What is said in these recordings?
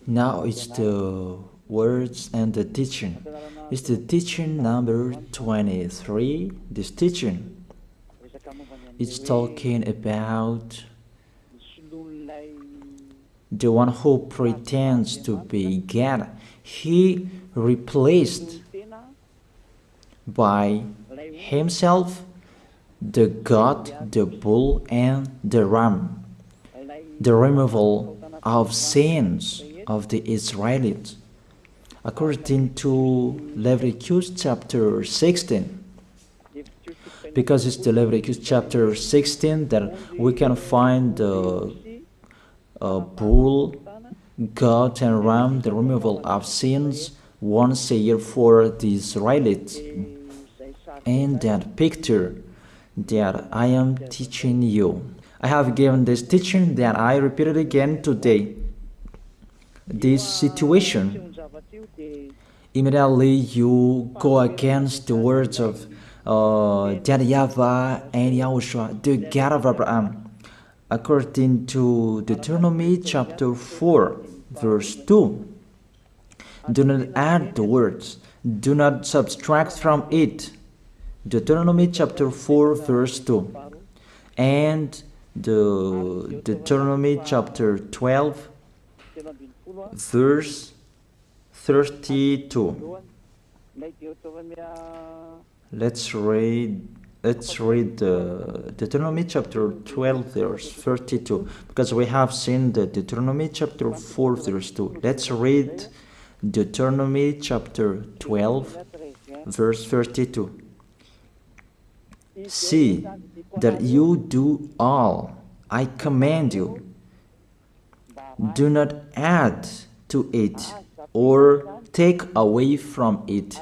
Now it's the words and the teaching. It's the teaching number 23. This teaching, it's talking about the one who pretends to be God. He replaced by himself the goat, the bull, and the ram. The removal of sins of the Israelites. According to Leviticus chapter 16. Because it's the Leviticus chapter 16 that we can find the bull, goat, and ram, the removal of sins once a year for the Israelites. And that picture that I am teaching you. I have given this teaching that I repeated again today. This situation, immediately you go against the words of that YAHVAH and YAHOSHUAH, the God of Abraham. According to Deuteronomy chapter 4, verse 2. Do not add the words, do not subtract from it. Deuteronomy chapter 4, verse 2. And the Deuteronomy chapter 12, verse 32. Let's read the Deuteronomy chapter 12, verse 32, because we have seen the Deuteronomy chapter 4, verse 2. Let's read Deuteronomy chapter 12, verse 32. See that you do all I command you. Do not add to it or take away from it.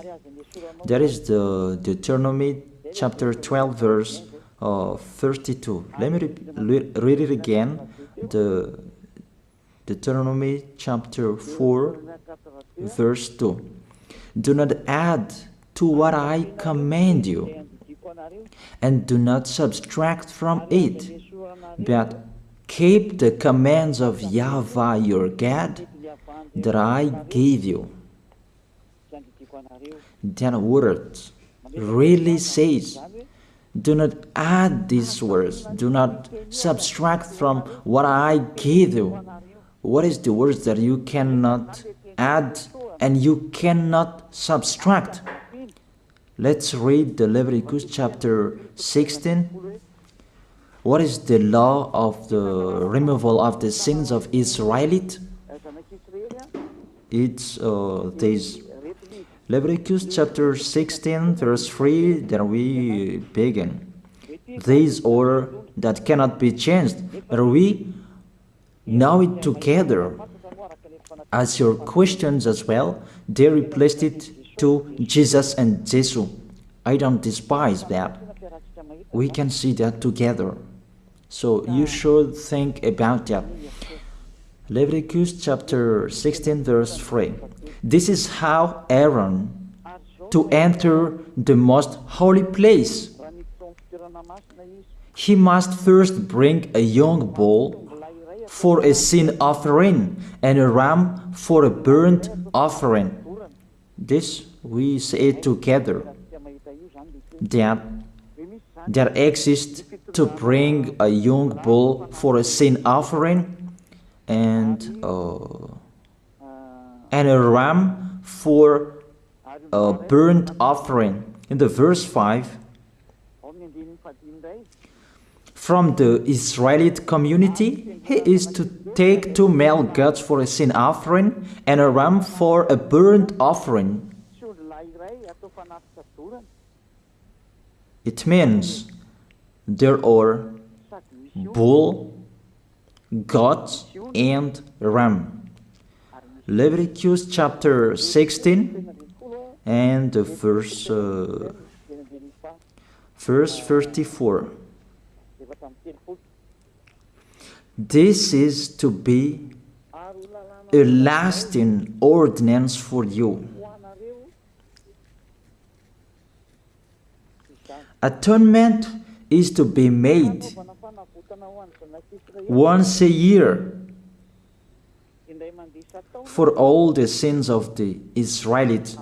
That is the Deuteronomy chapter 12, verse 32. Let me read it again. The Deuteronomy chapter 4, verse 2. Do not add to what I command you, and do not subtract from it, but keep the commands of YAHVAH your God that I gave you. That word really says, do not add these words, do not subtract from what I gave you. What is the words that you cannot add and you cannot subtract? Let's read the Leviticus chapter 16. What is the law of the removal of the sins of Israelite? It's this Leviticus chapter 16, verse 3, that we begin. This order that cannot be changed, but we know it together. As your questions as well, they replaced it to Jesus and Jesus. I don't despise that. We can see that together. So you should think about that. Leviticus chapter 16, verse 3. This is how Aaron to enter the most holy place. He must first bring a young bull for a sin offering and a ram for a burnt offering. This we say together, that exists to bring a young bull for a sin offering and a ram for a burnt offering. In the verse 5, from the Israelite community, he is to take 2 male goats for a sin offering and a ram for a burnt offering. It means there are bull, goat, and ram. Leviticus chapter 16 and the verse 34. This is to be a lasting ordinance for you. Atonement is to be made once a year for all the sins of the Israelites.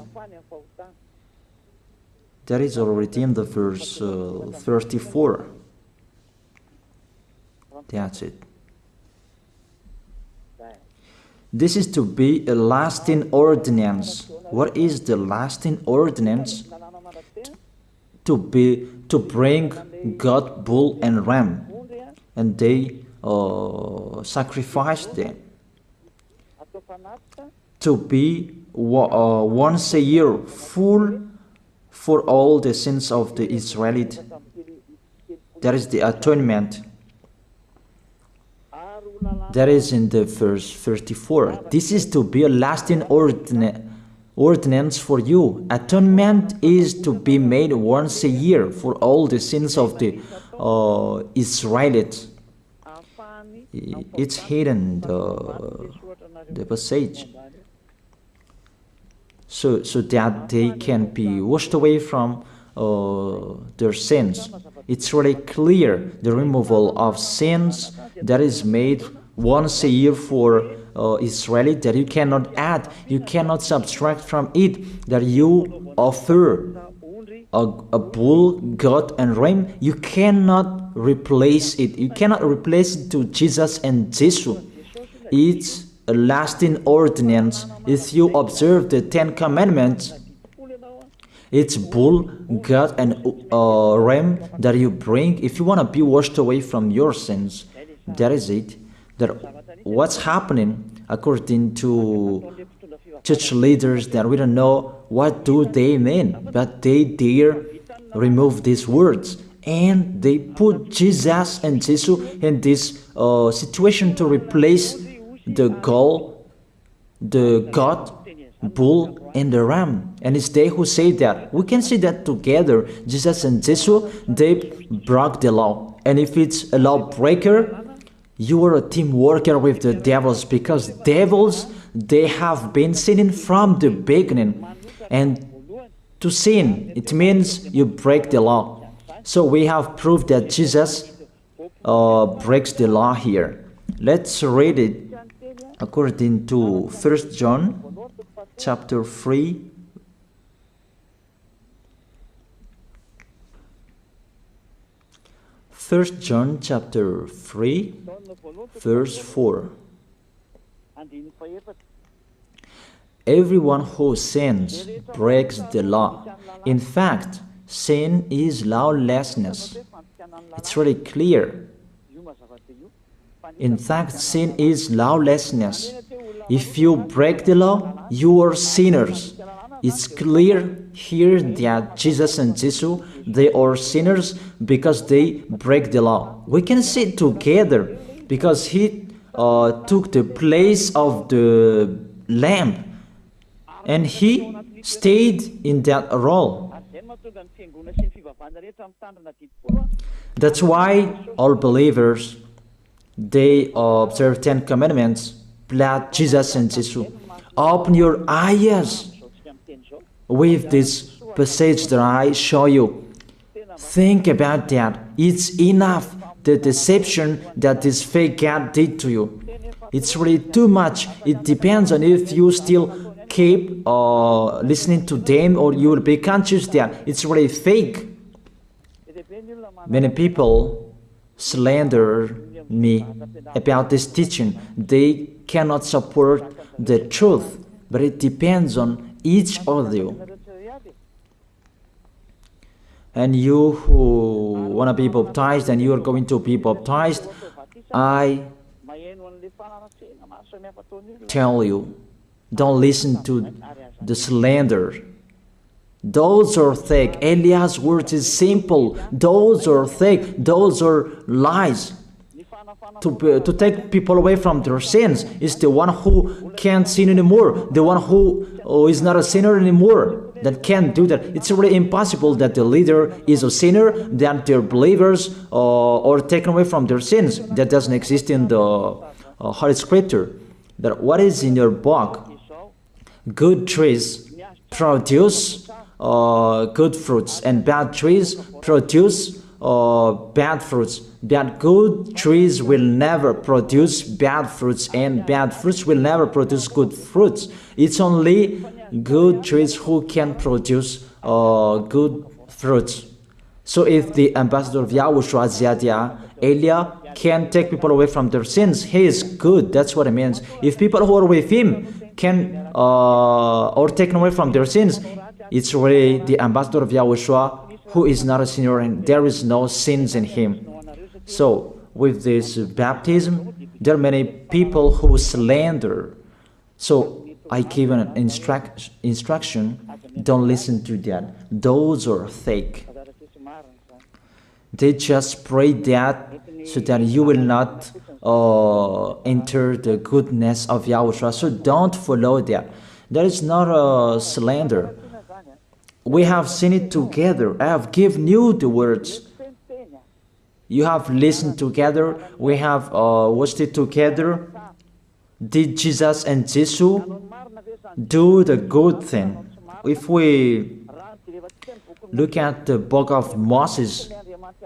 That is already in the verse 34. That's it. This is to be a lasting ordinance. What is the lasting ordinance? To bring God, bull and ram, and they sacrifice them. To be once a year full for all the sins of the Israelites. That is the atonement. That is in the verse 34. This is to be a lasting ordinance for you. Atonement is to be made once a year for all the sins of the Israelites. It's hidden, the passage. So that they can be washed away from their sins. It's really clear, the removal of sins that is made once a year for Israeli, that you cannot add, you cannot subtract from it, that you offer a bull, goat and ram, you cannot replace it. You cannot replace it to Jesus and Jesus. It's a lasting ordinance. If you observe the 10 Commandments, it's bull, goat and ram that you bring if you want to be washed away from your sins. That is it. That what's happening according to church leaders, that we don't know what do they mean, but they dare remove these words and they put Jesus and Jesus in this situation to replace the God, bull and the ram. And it's they who say that. We can see that together, Jesus and Jesus, they broke the law. And if it's a lawbreaker, you are a team worker with the devils, because devils, they have been sinning from the beginning. And to sin, it means you break the law. So we have proof that Jesus breaks the law here. Let's read it according to 1 John chapter 3. First John chapter 3, verse 4. Everyone who sins breaks the law. In fact, sin is lawlessness. It's really clear. In fact, sin is lawlessness. If you break the law, you are sinners. It's clear here that Jesus and Jesus, they are sinners because they break the law. We can see it together because he took the place of the lamb and he stayed in that role. That's why all believers, they observe 10 commandments, blood, Jesus and Jesus. Open your eyes with this passage that I show you. Think about that. It's enough, the deception that this fake God did to you. It's really too much. It depends on if you still keep listening to them, or you will be conscious that it's really fake. Many people slander me about this teaching. They cannot support the truth, but it depends on each of you. And you who want to be baptized and you are going to be baptized, I tell you, don't listen to the slander. Those are fake. Eliah's words is simple. Those are fake. Those are lies. To take people away from their sins is the one who can't sin anymore. The one who is not a sinner anymore, that can't do that. It's really impossible that the leader is a sinner, that their believers are taken away from their sins. That doesn't exist in the Holy Scripture. That what is in your book? Good trees produce good fruits, and bad trees produce bad fruits. Bad good trees will never produce bad fruits, and bad fruits will never produce good fruits. It's only good trees who can produce good fruits. So if the ambassador of Yahushua, Ziyadiyah, Elia, can take people away from their sins, he is good. That's what it means. If people who are with him can or taken away from their sins, it's really the ambassador of Yahushua who is not a sinner, and there is no sins in him. So with this baptism, there are many people who slander. So I give an instruction, don't listen to that. Those are fake. They just pray that so that you will not enter the goodness of Yahushua. So don't follow that. That is not a slander. We have seen it together. I have given you the words. You have listened together. We have watched it together. Did Jesus and Jesus do the good thing? If we look at the book of Moses,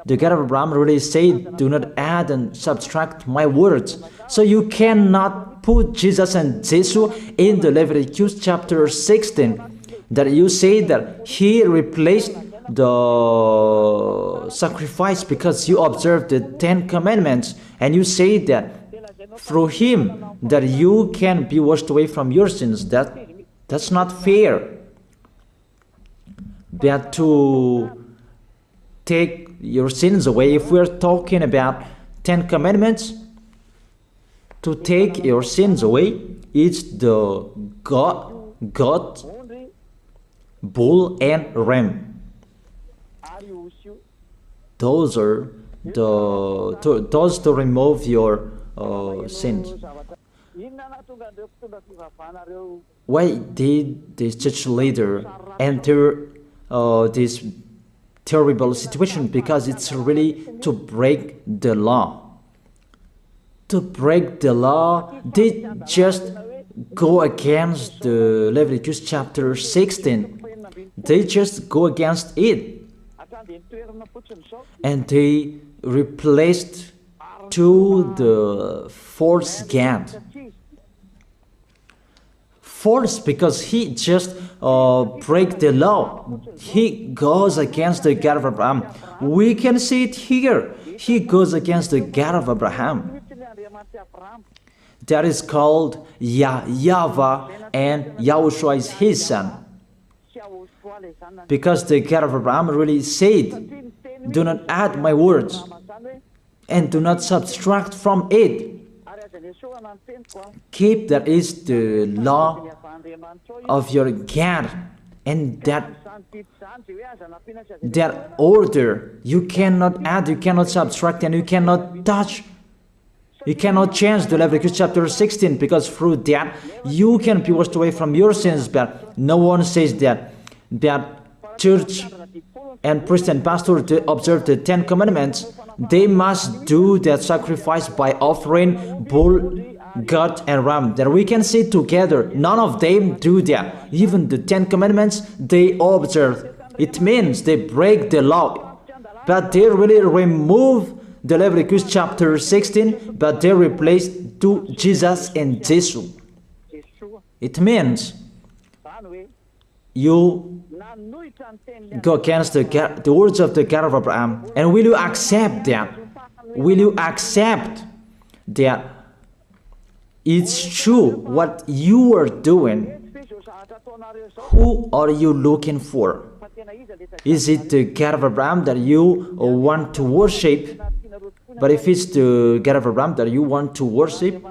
the God of Abraham really said, do not add and subtract my words. So you cannot put Jesus and Jesus in the Leviticus chapter 16. That you say that he replaced the sacrifice because you observed the 10 commandments, and you say that through him that you can be washed away from your sins. That's not fair. That to take your sins away, if we're talking about 10 commandments, to take your sins away, it's the goat, bull, and ram. Those are those to remove your sins. Why did this church leader enter this terrible situation? Because it's really to break the law. To break the law, they just go against the Leviticus chapter 16. They just go against it. And they replaced to the false God. False because he just break the law. He goes against the God of Abraham. We can see it here. He goes against the God of Abraham. That is called YAHVAH, and YAHOSHUAH is his son. Because the God of Abraham really said, do not add my words and do not subtract from it. Keep, that is the law of your God, and that order. You cannot add, you cannot subtract, and you cannot touch. You cannot change the Leviticus chapter 16, because through that you can be washed away from your sins. But no one says that church and priest and pastor to observe the 10 commandments, they must do that sacrifice by offering bull, goat, and ram. That we can see together. None of them do that. Even the 10 commandments they observe. It means they break the law, but they really remove the Leviticus chapter 16, but they replace to Jesus and Jesus. It means you go against the words of the God of Abraham. And will you accept that? Will you accept that it's true what you are doing? Who are you looking for? Is it the God of Abraham that you want to worship? But if it's the God of Abraham that you want to worship,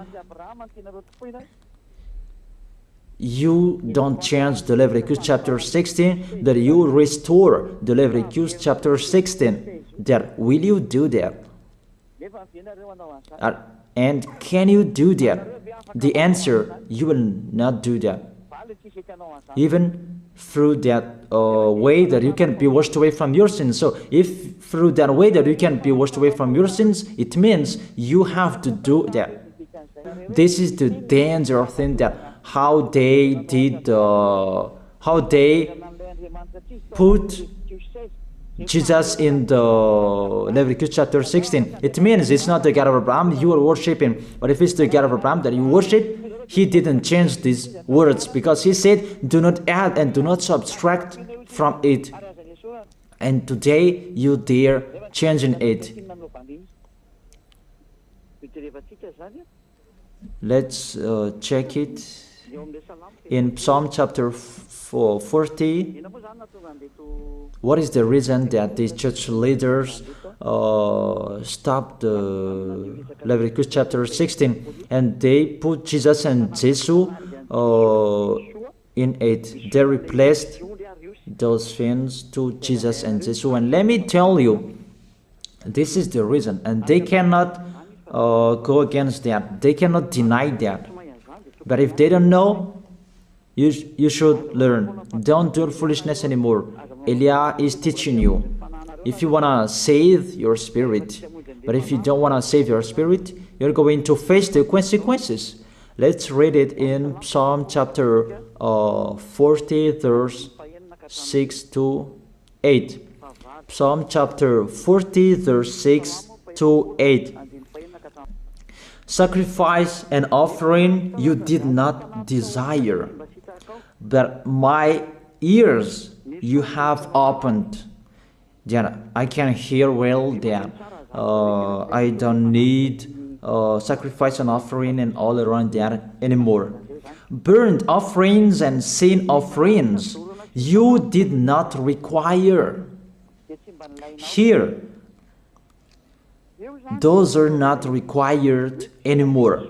you don't change the Leviticus chapter 16, that you restore the Leviticus chapter 16. That will you do that? And can you do that? The answer, you will not do that. Even through that way that you can be washed away from your sins. So if through that way that you can be washed away from your sins, it means you have to do that. This is the danger thing, that how they did, how they put Jesus in the Leviticus chapter 16, it means it's not the God of Abraham you are worshiping. But if it's the God of Abraham that you worship, he didn't change these words, because he said, do not add and do not subtract from it. And today you dare changing it. Let's check it in Psalm chapter 40. What is the reason that these church leaders stopped the Leviticus chapter 16 and they put Jesus and Jesus in it? They replaced those things to Jesus and Jesus. And let me tell you, this is the reason, and they cannot go against that. They cannot deny that. But if they don't know, you should learn. Don't do foolishness anymore. Elia is teaching you. If you want to save your spirit, but if you don't want to save your spirit, you're going to face the consequences. Let's read it in Psalm chapter 40, verse 6 to 8. Psalm chapter 40, verse 6 to 8. Sacrifice and offering you did not desire, but my ears you have opened. Then I can hear well that I don't need sacrifice and offering and all around that anymore. Burnt offerings and sin offerings you did not require. Here, those are not required anymore.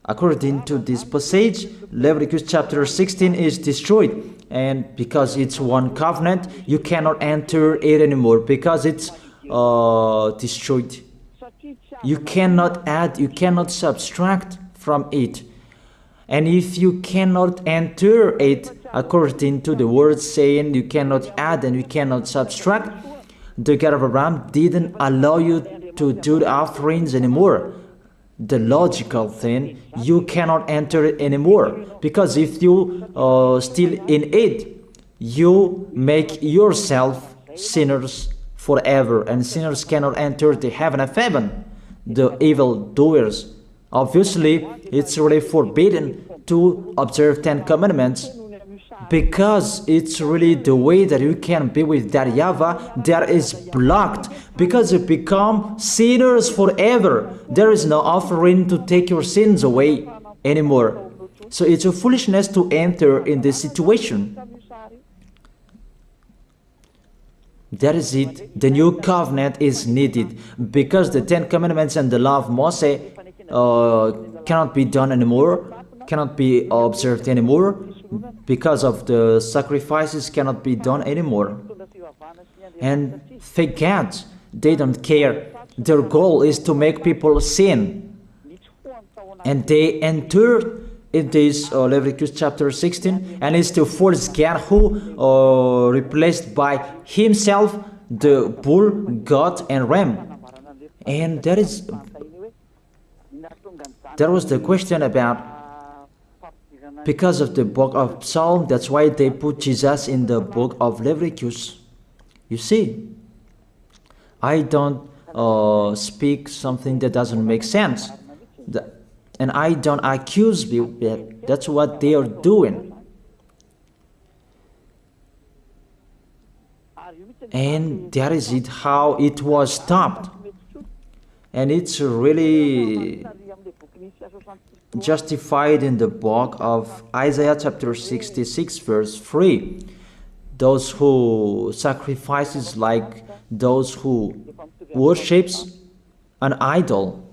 According to this passage, Leviticus chapter 16 is destroyed, and because it's one covenant, you cannot enter it anymore because it's destroyed. You cannot add, you cannot subtract from it. And if you cannot enter it according to the word saying you cannot add and you cannot subtract, the God of Abraham didn't allow you to do the offerings anymore. The logical thing, you cannot enter it anymore, because if you still in it, you make yourself sinners forever, and sinners cannot enter the heaven of heaven, the evil doers. Obviously, it's really forbidden to observe 10 commandments, because it's really the way that you can be with that YAHVAH that is blocked, because you become sinners forever. There is no offering to take your sins away anymore. So it's a foolishness to enter in this situation. That is it. The new covenant is needed, because the 10 commandments and the law of Moses cannot be done anymore, cannot be observed anymore, because of the sacrifices cannot be done anymore. And fake gods, they don't care. Their goal is to make people sin. And they enter in this Leviticus chapter 16, and it's to force God who replaced by himself the bull, goat, and ram. And there was the question about, because of the book of Psalm, that's why they put Jesus in the book of Leviticus. You see, I don't speak something that doesn't make sense. And I don't accuse people. That's what they are doing. And that is it, how it was stopped. And it's really justified in the book of Isaiah chapter 66 verse 3. Those who sacrifices like those who worships an idol.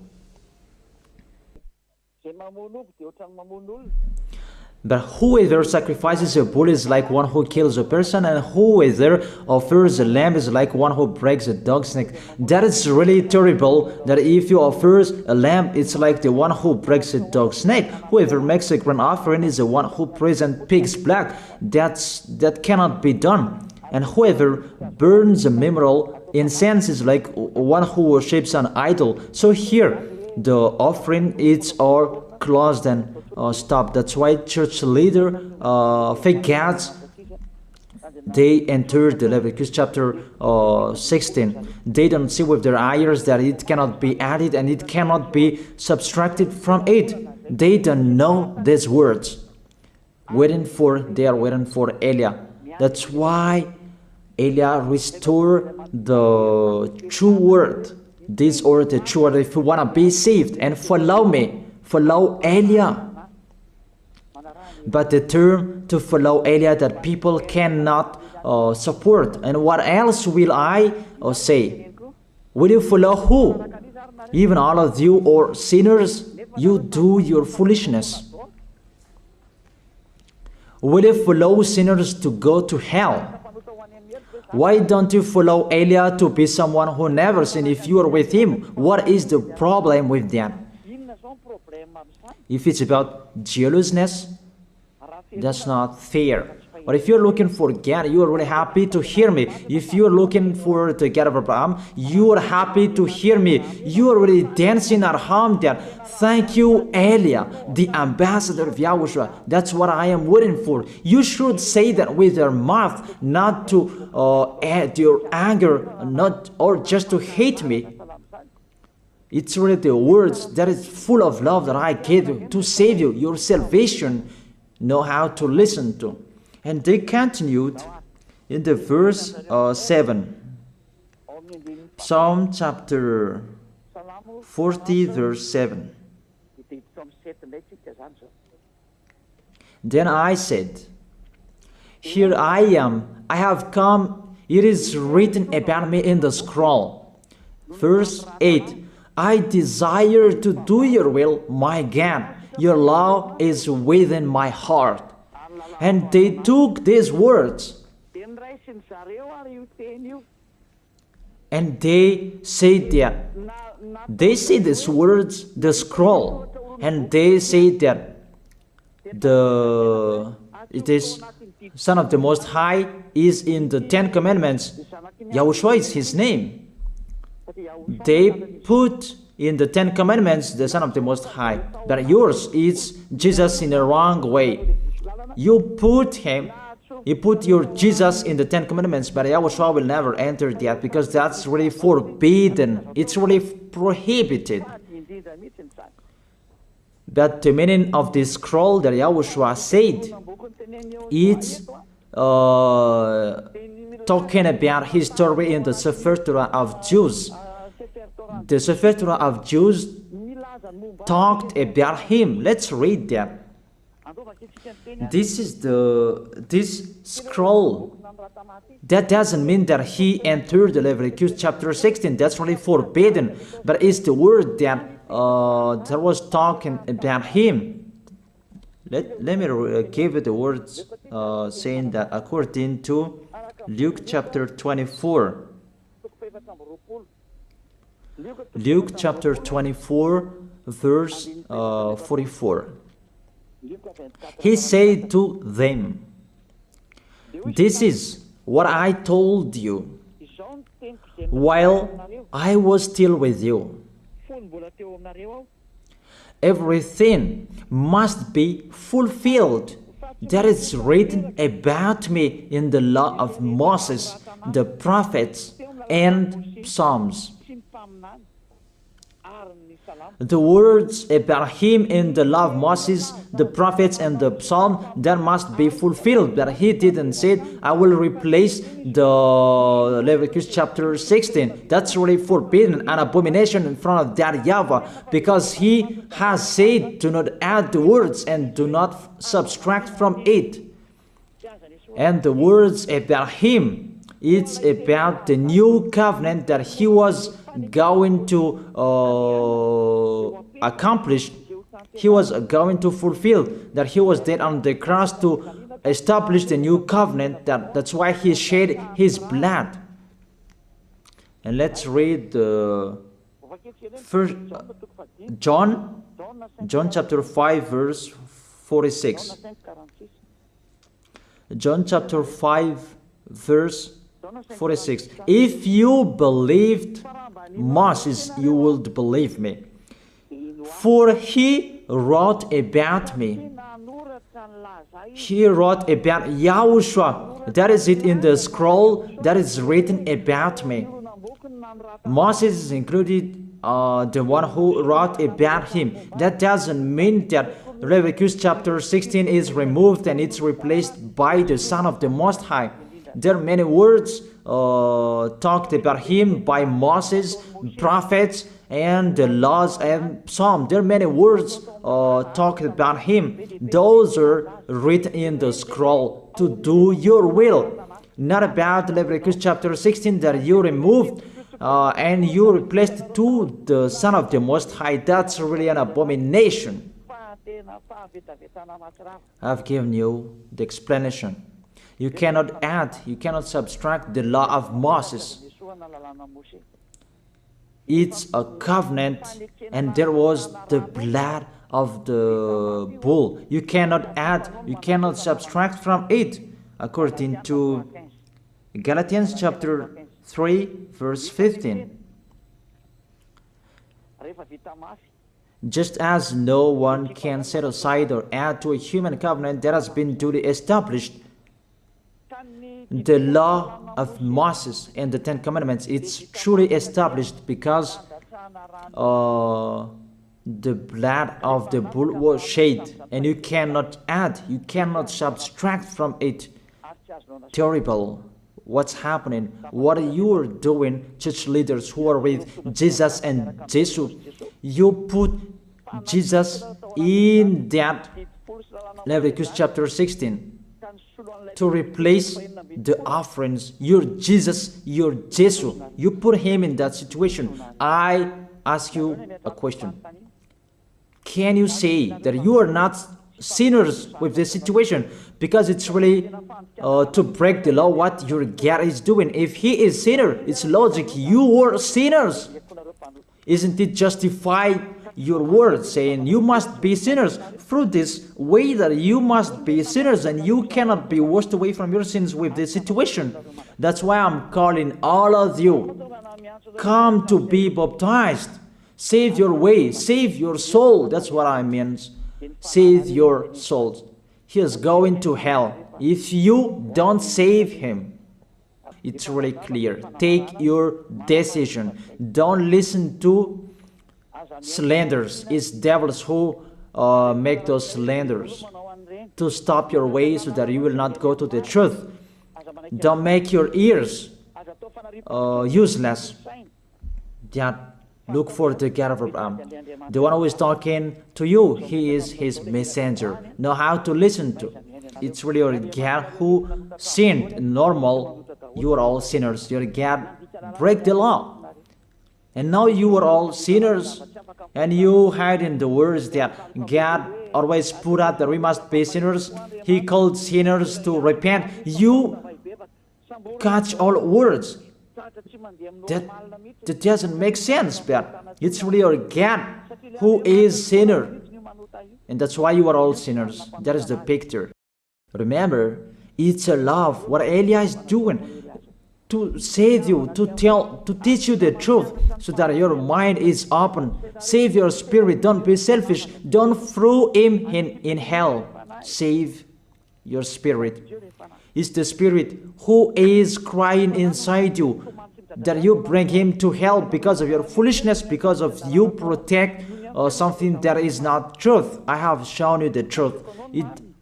But whoever sacrifices a bull is like one who kills a person, and whoever offers a lamb is like one who breaks a dog's neck. That is really terrible, that if you offer a lamb, it's like the one who breaks a dog's neck. Whoever makes a grain offering is the one who prays and pig's blood. That cannot be done. And whoever burns a memorial incense is like one who worships an idol. So here, the offering is all closed and stopped. That's why church leader, fake gods, they entered the Leviticus chapter 16. They don't see with their eyes that it cannot be added and it cannot be subtracted from it. They don't know these words. They are waiting for Eliah. That's why Eliah restored the true word. This word, the true word. If you want to be saved and follow me, follow Eliah. But the term to follow Eliah that people cannot support. And what else will I say? Will you follow who? Even all of you or sinners, you do your foolishness. Will you follow sinners to go to hell? Why don't you follow Eliah to be someone who never sinned if you are with him? What is the problem with that? If it's about jealousness, that's not fair. But if you're looking for God, you are really happy to hear me. If you're looking for the God of Abraham, you are happy to hear me. You are really dancing at home there. Thank you, Eliah, the ambassador of Yahushua. That's what I am waiting for. You should say that with your mouth, not to add your anger, not or just to hate me. It's really the words that is full of love that I gave you to save you. Your salvation, know how to listen to. And they continued in the verse 7. Psalm chapter 40 verse 7. Then I said, here I am, I have come, it is written about me in the scroll. Verse 8. I desire to do your will, my God. Your law is within my heart. And they took these words and they said that they say these words, the scroll, and they say that it is Son of the Most High is in the 10 Commandments. YAHOSHUAH is his name. They put in the 10 Commandments the Son of the Most High, but yours is Jesus in the wrong way. You put your Jesus in the 10 Commandments, but YAHOSHUAH will never enter that because that's really forbidden. It's really prohibited. But the meaning of this scroll that YAHOSHUAH said, it's talking about his story in the Sefer Torah of Jews. The Sefer Torah of Jews talked about him. Let's read that. This is this scroll. That doesn't mean that he entered the Leviticus chapter 16. That's really forbidden. But it's the word that was talking about him. Let me give you the words saying that according to Luke chapter 24. Luke chapter 24 verse 44. He said to them, this is what I told you while I was still with you. Everything must be fulfilled that is written about me in the law of Moses, the prophets, and Psalms. The words about him in the law of Moses, the prophets, and the psalm, that must be fulfilled. But he didn't say, I will replace the Leviticus chapter 16. That's really forbidden, an abomination in front of that YAHVAH, because he has said, do not add the words and do not subtract from it. And the words about him, it's about the new covenant that he was going to accomplish. He was going to fulfill, that he was dead on the cross to establish the new covenant. That's why he shed his blood. And let's read first John chapter 5 verse 46. John chapter 5 verse 46. If you believed Moses, you would believe me, for he wrote about me. He wrote about YAHOSHUAH. That is it in the scroll that is written about me. Moses is included, the one who wrote about him. That doesn't mean that Leviticus chapter 16 is removed and it's replaced by the Son of the Most High. There are many words talked about him by Moses, prophets, and the laws and Psalm. There are many words talked about him. Those are written in the scroll to do your will. Not about Leviticus chapter 16 that you removed and you replaced to the Son of the Most High. That's really an abomination. I've given you the explanation. You cannot add, you cannot subtract the law of Moses. It's a covenant, and there was the blood of the bull. You cannot add, you cannot subtract from it, according to Galatians chapter 3, verse 15. Just as no one can set aside or add to a human covenant that has been duly established, the law of Moses and the Ten Commandments, it's truly established because the blood of the bull was shed, and you cannot add, you cannot subtract from it. Terrible. What's happening? What you are doing, church leaders who are with Jesus and Jesus? You put Jesus in that Leviticus chapter 16 to replace the offerings. Your Jesus, your Jesus. You put him in that situation. I ask you a question. Can you say that you are not sinners with this situation? Because it's really to break the law what your God is doing. If he is sinner, it's logic. You are sinners. Isn't it justify your word saying you must be sinners through this way that you must be sinners and you cannot be washed away from your sins with this situation? That's why I'm calling all of you, come to be baptized. Save your way, save your soul. That's what I mean. Save your souls. He is going to hell if you don't save him. It's really clear. Take your decision. Don't listen to slanders. It's devils who make those slanders to stop your way so that you will not go to the truth. Don't make your ears useless. Look for the God of Abraham. The one who is talking to you, he is his messenger. Know how to listen to. It's really your God who sinned. Normal, you are all sinners. Your God break the law. And now you are all sinners. And you hide in the words that God always put out that we must be sinners. He called sinners to repent. You catch all words. That doesn't make sense, but it's really your God who is sinner. And that's why you are all sinners. That is the picture. Remember, it's a love. What Elia is doing to save you, to teach you the truth so that your mind is open. Save your spirit. Don't be selfish. Don't throw him in hell. Save your spirit. It's the spirit who is crying inside you that you bring him to hell because of your foolishness, because of you protect something that is not truth. I have shown you the truth.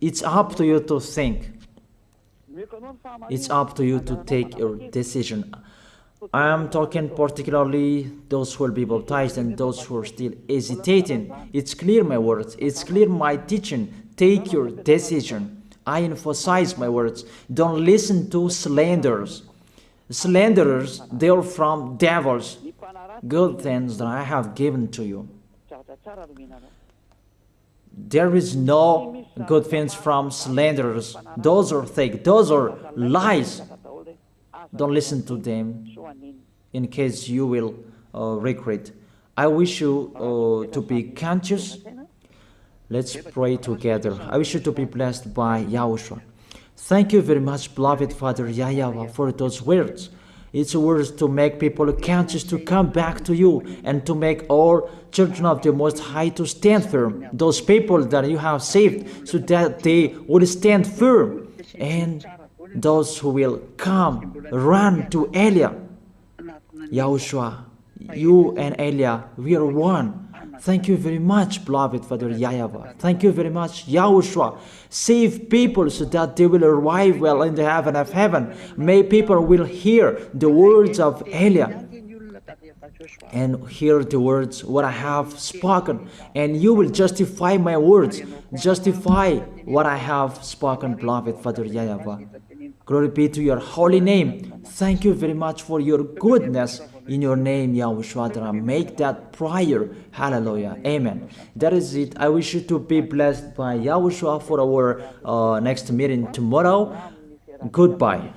It's up to you to think. It's up to you to take your decision. I am talking particularly those who will be baptized and those who are still hesitating. It's clear my words. It's clear my teaching. Take your decision. I emphasize my words. Don't listen to slanders. Slanderers, they are from devils. Good things that I have given to you. There is no good things from slanderers. Those are fake. Those are lies. Don't listen to them in case you will regret. I wish you to be conscious. Let's pray together. I wish you to be blessed by YAHOSHUAH. Thank you very much, beloved Father YAHVAH, for those words. It's words to make people conscious to come back to you and to make all children of the Most High to stand firm. Those people that you have saved so that they will stand firm and those who will come, run to Elia. Yahushua, you and Elia, we are one. Thank you very much, beloved Father YAHVAH. Thank you very much, Yahushua. Save people so that they will arrive well in the heaven of heaven. May people will hear the words of Elia and hear the words what I have spoken, and you will justify my words, justify what I have spoken, beloved Father YAHVAH. Glory be to your holy name. Thank you very much for your goodness in your name, Yahushua, that I make that prayer. Hallelujah. Amen. That is it. I wish you to be blessed by Yahushua for our next meeting tomorrow. Goodbye.